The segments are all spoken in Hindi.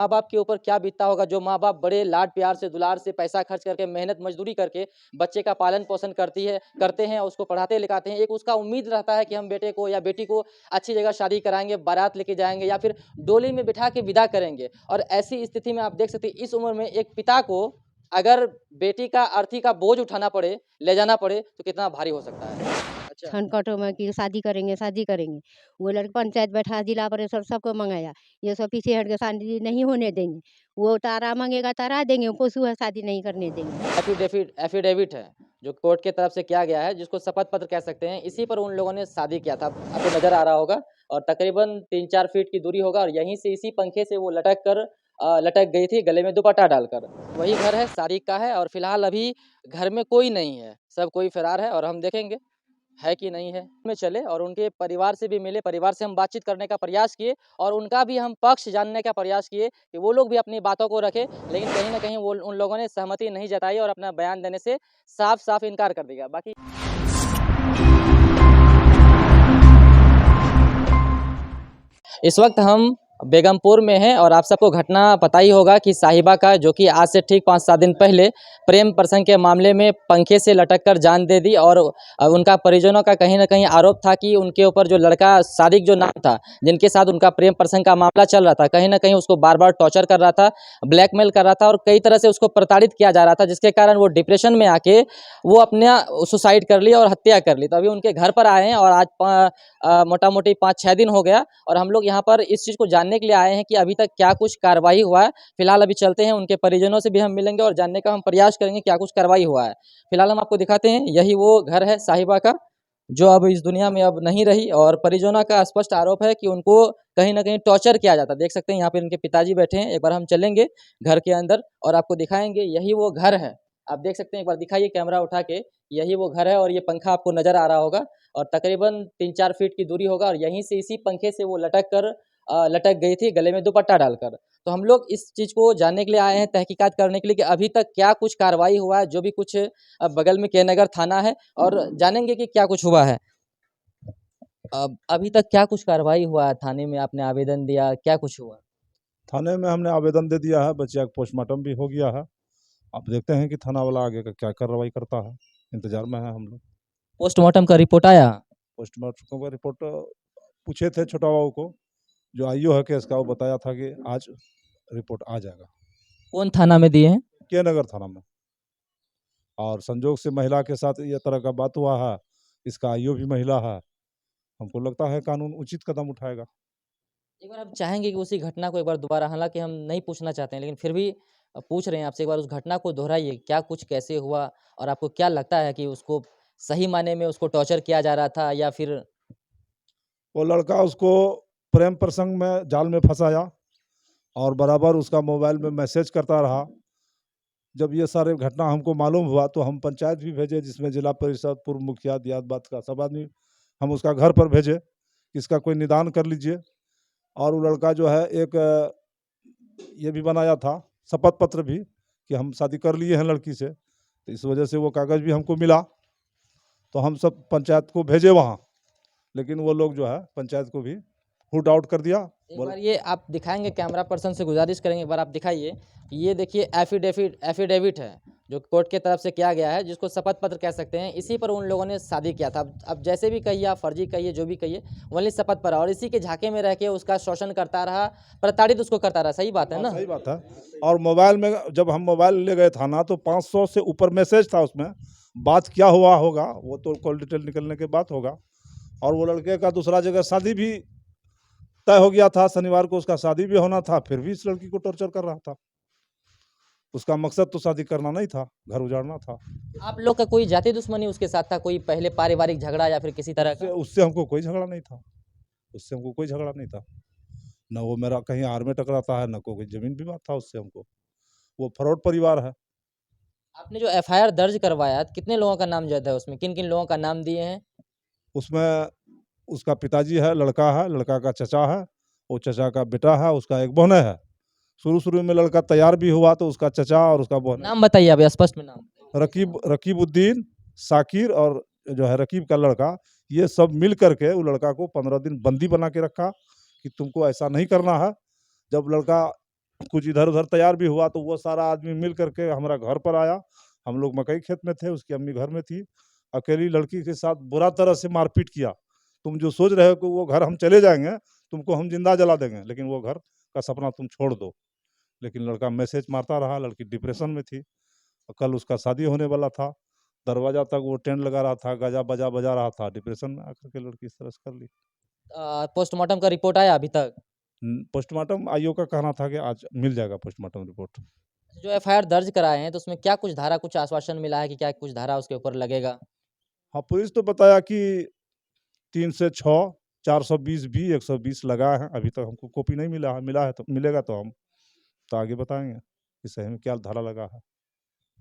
माँ बाप के ऊपर क्या बीतता होगा, जो माँ बाप बड़े लाड प्यार से दुलार से पैसा खर्च करके मेहनत मजदूरी करके बच्चे का पालन पोषण करते हैं, उसको पढ़ाते लिखाते हैं। एक उसका उम्मीद रहता है कि हम बेटे को या बेटी को अच्छी जगह शादी कराएंगे, बारात लेके जाएंगे या फिर डोली में बिठा के विदा करेंगे। और ऐसी स्थिति में आप देख सकते हैं इस उम्र में एक पिता को अगर बेटी का अर्थी का बोझ उठाना पड़े, ले जाना पड़े तो कितना भारी हो सकता है। अच्छा। छनकटों में कि शादी करेंगे शादी करेंगे। वो लड़के पंचायत बैठा, जिला परिषद सबको मंगाया। ये सब पीछे हट के शादी नहीं होने देंगे। वो तारा मांगेगा तारा देंगे, पोसू है शादी नहीं करने देंगे। एफिडेविट है जो कोर्ट के तरफ से किया गया है, जिसको शपथ पत्र कह सकते हैं। इसी पर उन लोगों ने शादी किया था, आपको नजर आ रहा होगा। और तकरीबन 3-4 फीट की दूरी होगा और यहीं से इसी पंखे से वो लटक गई थी गले में दुपट्टा डालकर। वही घर है, सारिक का है। और फिलहाल अभी घर में कोई नहीं है, सब कोई फरार है। और हम देखेंगे है कि नहीं है में चले और उनके परिवार से भी मिले, परिवार से हम बातचीत करने का प्रयास किए और उनका भी हम पक्ष जानने का प्रयास किए कि वो लोग भी अपनी बातों को रखें। लेकिन कहीं ना कहीं वो उन लोगों ने सहमति नहीं जताई और अपना बयान देने से साफ साफ इनकार कर दिया। बाकी इस वक्त हम बेगमपुर में हैं और आप सबको घटना पता ही होगा कि साहिबा का, जो कि आज से ठीक 5-7 दिन पहले प्रेम प्रसंग के मामले में पंखे से लटक कर जान दे दी। और उनका परिजनों का कहीं ना कहीं आरोप था कि उनके ऊपर जो लड़का सादिक जो नाम था, जिनके साथ उनका प्रेम प्रसंग का मामला चल रहा था, कहीं ना कहीं उसको बार बार टॉर्चर कर रहा था, ब्लैकमेल कर रहा था और कई तरह से उसको प्रताड़ित किया जा रहा था, जिसके कारण वो डिप्रेशन में आके वो अपना सुसाइड कर ली और हत्या कर ली। तो अभी उनके घर पर आए हैं और आज मोटा मोटी 5-6 दिन हो गया और हम लोग यहाँ पर इस चीज़ को जानने के लिए आए हैं कि अभी तक क्या कुछ कार्रवाई हुआ है। फिलहाल अभी चलते हैं, उनके परिजनों से भी हम मिलेंगे और जानने का हम प्रयास करेंगे क्या कुछ कार्रवाई हुआ है। फिलहाल हम आपको दिखाते हैं, यही वो घर है साहिबा का, जो अब इस दुनिया में अब नहीं रही। और परिजनों का स्पष्ट आरोप है कि उनको कहीं ना कहीं टॉर्चर किया जाता। देख सकते हैं यहाँ पे इनके पिताजी बैठे हैं। एक बार हम चलेंगे घर के अंदर और आपको दिखाएंगे, यही वो घर है। आप देख सकते हैं, एक बार दिखाइए कैमरा उठा के, यही वो घर है और ये पंखा आपको नजर आ रहा होगा। और तकरीबन 3-4 फीट की दूरी होगा और यहीं से इसी पंखे से वो लटक गई थी गले में दुपट्टा डालकर। तो हम लोग इस चीज़ को जानने के लिए आए हैं, तहकीकात करने के लिए कि अभी तक क्या कुछ कार्रवाई हुआ है। जो भी कुछ बगल में के नगर थाना है और जानेंगे कि क्या कुछ हुआ है। अब अभी तक क्या कुछ कार्रवाई हुआ है, थाने में आपने आवेदन दिया, क्या कुछ हुआ? थाने में हमने आवेदन दे दिया है, बच्चिया का पोस्टमार्टम भी हो गया है। अब देखते हैं कि थाना वाला आगे का क्या कार्रवाई करता है, इंतजार में है हम लोग। पोस्टमार्टम का रिपोर्ट आया? पोस्टमार्टम का रिपोर्ट पूछे थे छोटा बाबू को, जो आईओ है केस का, वो बताया था कि आज रिपोर्ट आ जाएगा। कौन थाना में दिए हैं? के नगर थाना में। और संजोग से महिला के साथ ये तरह का बात हुआ है, इसका आईओ भी महिला है। हमको लगता है कानून उचित कदम उठाएगा। एक बार हम चाहेंगे कि उसी घटना को एक बार दोबारा, हालांकि हम नहीं पूछना चाहते हैं लेकिन फिर भी पूछ रहे हैं आपसे, एक बार उस घटना को दोहराइए, क्या कुछ कैसे हुआ और आपको क्या लगता है कि उसको सही मायने में उसको टॉर्चर किया जा रहा था या फिर? वो लड़का उसको प्रेम प्रसंग में जाल में फंसाया और बराबर उसका मोबाइल में मैसेज करता रहा। जब ये सारे घटना हमको मालूम हुआ तो हम पंचायत भी भेजे, जिसमें जिला परिषद, पूर्व मुखिया, दियात बात का सब आदमी हम उसका घर पर भेजे कि इसका कोई निदान कर लीजिए। और वो लड़का जो है एक ये भी बनाया था शपथ पत्र भी कि हम शादी कर लिए हैं लड़की से, तो इस वजह से वो कागज़ भी हमको मिला। तो हम सब पंचायत को भेजे वहाँ, लेकिन वो लोग जो है पंचायत को भी हुट आउट कर दिया। एक बार ये आप दिखाएंगे, कैमरा पर्सन से गुजारिश करेंगे, एक बार आप दिखाइए। ये देखिए एफिडेविट है जो कोर्ट के तरफ से किया गया है, जिसको शपथ पत्र कह सकते हैं। इसी पर उन लोगों ने शादी किया था। अब जैसे भी कहिए, आप फर्जी कहिए, जो भी कहिए, वही शपथ पर। और इसी के झांके में रह के उसका शोषण करता रहा, प्रताड़ित उसको करता रहा। सही बात है ना? सही बात है। और मोबाइल में जब हम मोबाइल ले गए थाना तो 500 से ऊपर मैसेज था उसमें। बात क्या हुआ होगा वो तो कॉल डिटेल निकलने के बाद होगा। और वो लड़के का दूसरा जगह शादी भी तय हो गया था, शनिवार को उसका शादी भी होना था, फिर भी इस लड़की को टॉर्चर कर रहा था। उसका मकसद तो शादी करना नहीं था, घर उजाड़ना था। आप लोग का कोई जाति दुश्मनी उसके साथ था, कोई पहले पारिवारिक झगड़ा या फिर किसी तरह का? उससे हमको कोई झगड़ा नहीं था, उससे हमको कोई झगड़ा नहीं था। न वो मेरा कहीं आर में टकराता है, न कोई जमीन विवाद था उससे हमको। वो फ्रॉड परिवार है। आपने जो एफआईआर दर्ज करवाया, कितने लोगों का नाम जद है उसमें, किन किन लोगों का नाम दिए हैं? उसमें उसका पिताजी है, लड़का का चचा है, वो चचा का बेटा है, उसका एक बहन है। शुरू में लड़का तैयार भी हुआ तो उसका चचा और उसका बहन, नाम बताइए आप स्पष्ट में नाम। रकीबुद्दीन, साकिर और जो है रकीब का लड़का, ये सब मिल करके वो लड़का को 15 दिन बंदी बना के रखा कि तुमको ऐसा नहीं करना है। जब लड़का कुछ इधर उधर तैयार भी हुआ तो वो सारा आदमी मिल करके हमारा घर पर आया। हम लोग मकई खेत में थे, उसकी अम्मी घर में थी। अकेली लड़की के साथ बुरा तरह से मारपीट किया। तुम जो सोच रहे हो कि वो घर हम चले जाएंगे, तुमको हम जिंदा जला देंगे, लेकिन वो घर का सपना तुम छोड़ दो। लेकिन लड़का मैसेज मारता रहा। लड़की डिप्रेशन में थी। कल उसका शादी होने वाला था। दरवाजा तक वो टेंट लगा रहा था, गाजा बजा बजा रहा था। डिप्रेशन में आकर के लड़की इस तरह से कर ली। पोस्टमार्टम का रिपोर्ट आया अभी तक? पोस्टमार्टम आईओ का कहना था कि आज मिल जाएगा पोस्टमार्टम रिपोर्ट। जो एफआईआर दर्ज कराए हैं तो उसमें क्या कुछ धारा, कुछ आश्वासन मिला है कि क्या कुछ धारा उसके ऊपर लगेगा? हाँ, पुलिस तो बताया कि 3 से 6, 420 भी, 120 लगा है। अभी तक हमको कॉपी नहीं मिला है। मिला है तो मिलेगा तो हम तो आगे बताएंगे कि सही में क्या धारा लगा है।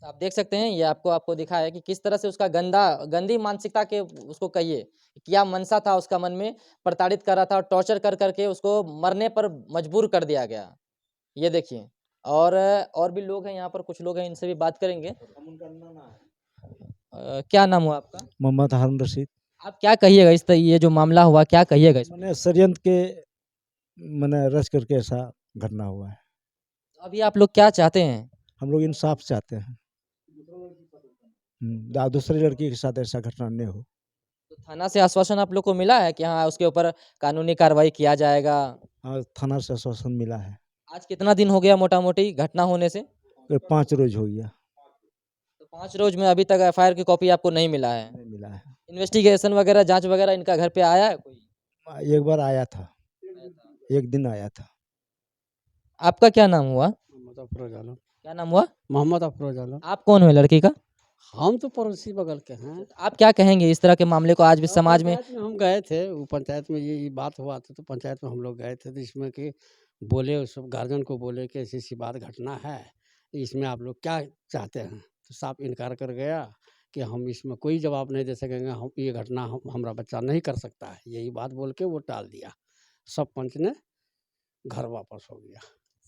आप देख सकते हैं, ये आपको दिखा है कि किस तरह से उसका गंदी मानसिकता के उसको कहिए, क्या मनसा था उसका मन में, प्रताड़ित कर रहा था और टॉर्चर कर करके उसको मरने पर मजबूर कर दिया गया। ये देखिए, और भी लोग हैं यहाँ पर, कुछ लोग हैं, इनसे भी बात करेंगे। क्या नाम हुआ आपका? मोहम्मद हारून रशीद। आप क्या कहिएगा ये जो मामला हुआ, क्या कहिएगा इसमें? मैंने षड्यंत्र के मैंने रच करके ऐसा घटना हुआ है। अभी आप लोग क्या चाहते हैं? हम लोग इंसाफ चाहते हैं। दूसरी लड़की के साथ ऐसा घटना नहीं हो। तो थाना से आश्वासन आप लोग को मिला है कि हाँ उसके ऊपर कानूनी कार्रवाई किया जाएगा? हाँ, थाना से आश्वासन मिला है। आज कितना दिन हो गया मोटा मोटी घटना होने से? 5 रोज हो गया। तो 5 रोज में अभी तक एफआईआर की कॉपी आपको नहीं मिला है? नहीं मिला है। इन्वेस्टिगेशन वगैरह, जांच वगैरह इनका घर पे आया है कोई? एक बार आया था, एक दिन आया था। आपका क्या नाम हुआ? मोहम्मद अफरोज आलम। क्या नाम हुआ? मोहम्मद अफरोज आलम। आप कौन हुए लड़की का? हम तो पड़ोसी बगल के हैं। आप क्या कहेंगे इस तरह के मामले को? आज भी समाज में पंचायत में हम गए थे, वो पंचायत में ये बात हुआ था तो पंचायत में हम लोग गए थे, तो इसमें कि बोले उस गार्जियन को बोले कि ऐसी ऐसी बात घटना है, इसमें आप लोग क्या चाहते हैं? तो साफ इनकार कर गया कि हम इसमें कोई जवाब नहीं दे सकेंगे, हम ये घटना हमारा बच्चा नहीं कर सकता है, यही बात बोल के वो टाल दिया। सब पंच ने घर वापस हो गया।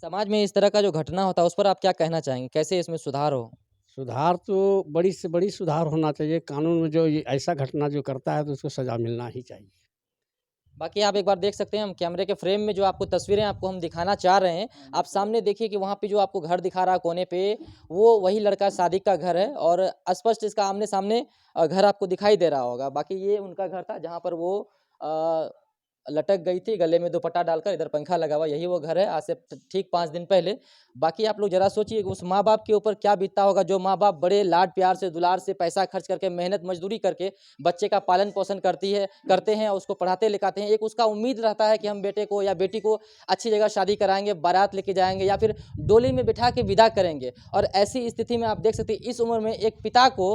समाज में इस तरह का जो घटना होता है उस पर आप क्या कहना चाहेंगे? कैसे इसमें सुधार हो? सुधार तो बड़ी से बड़ी सुधार होना चाहिए। कानून में जो ये ऐसा घटना जो करता है तो उसको सज़ा मिलना ही चाहिए। बाकी आप एक बार देख सकते हैं, हम कैमरे के फ्रेम में जो आपको तस्वीरें आपको हम दिखाना चाह रहे हैं, आप सामने देखिए कि वहाँ पे जो आपको घर दिखा रहा है कोने पे, वो वही लड़का सादिक का घर है और स्पष्ट इसका आमने सामने घर आपको दिखाई दे रहा होगा। बाकी ये उनका घर था जहाँ पर वो लटक गई थी, गले में दुपट्टा डालकर, इधर पंखा लगा हुआ, यही वो घर है आज से ठीक 5 दिन पहले। बाकी आप लोग जरा सोचिए कि उस माँ बाप के ऊपर क्या बीतता होगा, जो माँ बाप बड़े लाड प्यार से, दुलार से, पैसा खर्च करके, मेहनत मजदूरी करके बच्चे का पालन पोषण करते हैं और उसको पढ़ाते लिखाते हैं। एक उसका उम्मीद रहता है कि हम बेटे को या बेटी को अच्छी जगह शादी कराएंगे, बारात लेके जाएंगे या फिर डोली में बिठा के विदा करेंगे। और ऐसी स्थिति में आप देख सकते हैं, इस उम्र में एक पिता को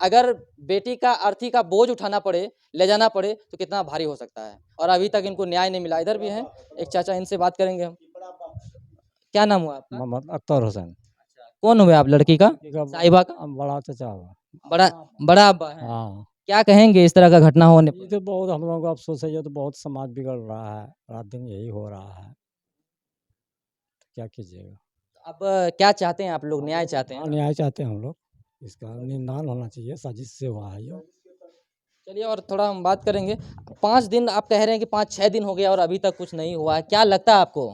अगर बेटी का अर्थी का बोझ उठाना पड़े, ले जाना पड़े, तो कितना भारी हो सकता है। और अभी तक इनको न्याय नहीं मिला। इधर भी हैं एक चाचा, इनसे बात करेंगे हम। क्या नाम हुआ आपका? मोहम्मद अख्तर हुसैन। कौन हुए आप लड़की का? साहिबा का बड़ा चाचा हुआ। बड़ा अब्बा है। हाँ, क्या कहेंगे इस तरह का घटना होने पर? ये तो बहुत हम लोगों को अफसोस है। ये तो बहुत समाज बिगड़ रहा है, रात दिन यही हो रहा है। क्या कीजिएगा। अब क्या चाहते हैं आप लोग? न्याय चाहते हैं? न्याय चाहते हैं हम लोग। इसका निदान होना चाहिए, साजिश से हुआ है ये। चलिए और थोड़ा हम बात करेंगे। 5 दिन आप कह रहे हैं कि 5-6 दिन हो गया और अभी तक कुछ नहीं हुआ है, क्या लगता है आपको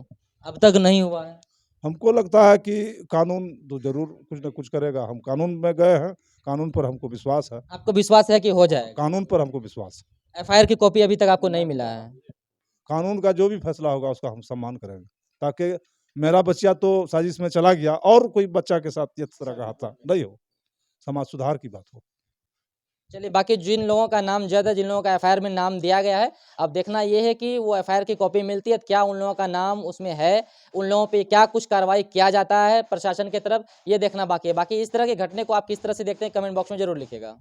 अब तक नहीं हुआ है? हमको लगता है कि कानून तो जरूर कुछ न कुछ करेगा। हम कानून में गए हैं, कानून पर हमको विश्वास है। आपको विश्वास है कि हो जाएगा? कानून पर हमको विश्वास है। एफआईआर की कॉपी अभी तक आपको नहीं मिला है? कानून का जो भी फैसला होगा उसका हम सम्मान करेंगे, ताकि मेरा बच्चा तो साजिश में चला गया और कोई बच्चा के साथ इस तरह का हादसा नहीं हो, समाज सुधार की बात हो। चलिए, बाकी जिन लोगों का नाम ज़्यादा, जिन लोगों का एफआईआर में नाम दिया गया है, अब देखना ये है कि वो एफआईआर की कॉपी मिलती है, क्या उन लोगों का नाम उसमें है, उन लोगों पे क्या कुछ कार्रवाई किया जाता है प्रशासन की तरफ, ये देखना बाकी है। बाकी इस तरह के घटने को आप किस तरह से देखते हैं, कमेंट बॉक्स में जरूर लिखिएगा।